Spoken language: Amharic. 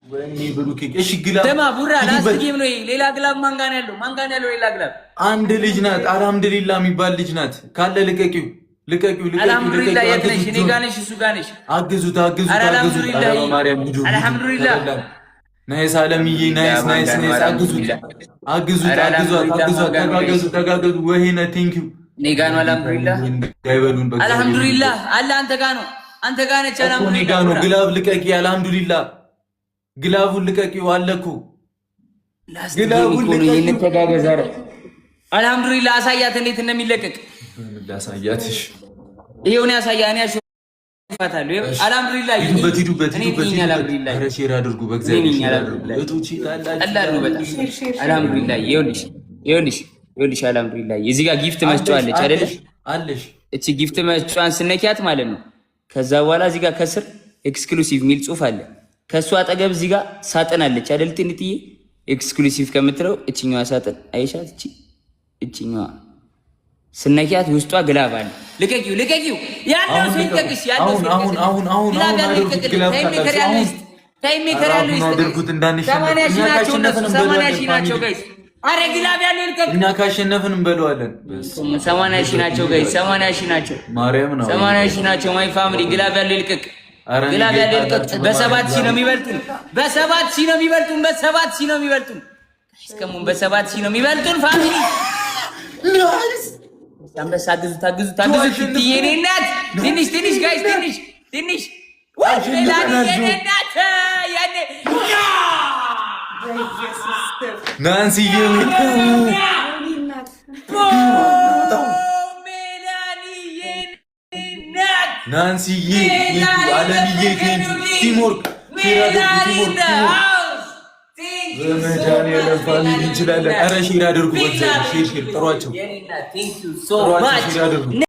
ወይኔ ብሩክ እሺ ግላብ ደማ ቡራ ላስት ጌም ነው። ሌላ ግላብ ማንጋን ያለው ሌላ ግላብ አንድ ልጅ ናት። አልሐምዱሊላህ የሚባል ልጅ ናት። ካለ ልቀቂው። አልሐምዱሊላህ የትነሽ እኔ ጋር ነሽ እሱ ጋር ነሽ። አግዙት አልሐምዱሊላህ ናይስ አለምዬ ናይስ አግዙት ተጋገዙ። ወይኔ ቴንክ ዩ እኔ ጋር ነው። አልሐምዱሊላህ አለ አንተ ጋር ነው። አንተ ጋር ነች። አልሐምዱሊላህ ነው። ግላብ ልቀቂ። አልሐምዱሊላህ ግላቡን ልቀቂው። አለኩ ግላቡን ልቀቂው። ተጋገዝ። አልሐምዱሊላህ አሳያት እንዴት እንደሚለቀቅ ላሳያትሽ። ይሄው ነው ያሳያ። እኔ አሽፋታለሁ። አልሐምዱሊላህ ሂዱበት። ኧረ ሼር አድርጉ በእግዚአብሔር ሼር አድርጉ። እቶቼ አላህ በጣም አልሐምዱሊላህ። ይኸውልሽ አልሐምዱሊላህ እዚህ ጋር ጊፍት መስጫው አለች አይደል? አለሽ። እቺ ጊፍት መስጫዋን ስነኪያት ማለት ነው። ከዛ በኋላ እዚህ ጋር ከስር ኤክስክሉሲቭ ሚል ጽሑፍ አለ። ከሱ አጠገብ እዚህ ጋር ሳጥን አለች አይደል? ትንጥዬ ኤክስክሉሲቭ ከምትለው እቺኛዋ ሳጥን አይሻት? እቺኛዋ ስነኪያት ውስጧ ግላብ አለ። ልቀቂው ያለው ሲንቀቅሽ ያለው አሁን ታይም ሜከር ያለው አድርጉት። እንዳንሽ 80 ሺህ ናቸው ጋይስ። አረ ግላብ ያለው ልቀቅ። እኛ ካሸነፍን እንበለዋለን። 80 ሺህ ናቸው ጋይስ። 80 ሺህ ናቸው። ማርያም ነው 80 ሺህ ናቸው። ማይ ፋሚሊ ግላብ ያለው ልቀቅ። ግላብ ያለው ልቀቅ። በ7 ሺህ ነው የሚበልጡን። በ7 ሺህ ነው የሚበልጡን። በ7 ሺህ ነው የሚበልጡን ፋሚሊ። አንበሳ ታግዙት። የኔ እናት ትንሽ ጋይስ ትንሽ ናንሲዬ አለምዬ ቲምወርክ በመድኃኒዓለም ፋሚሊ እንችላለን። ኧረ ሼር አድርጉ። ሼር ጥሯቸው።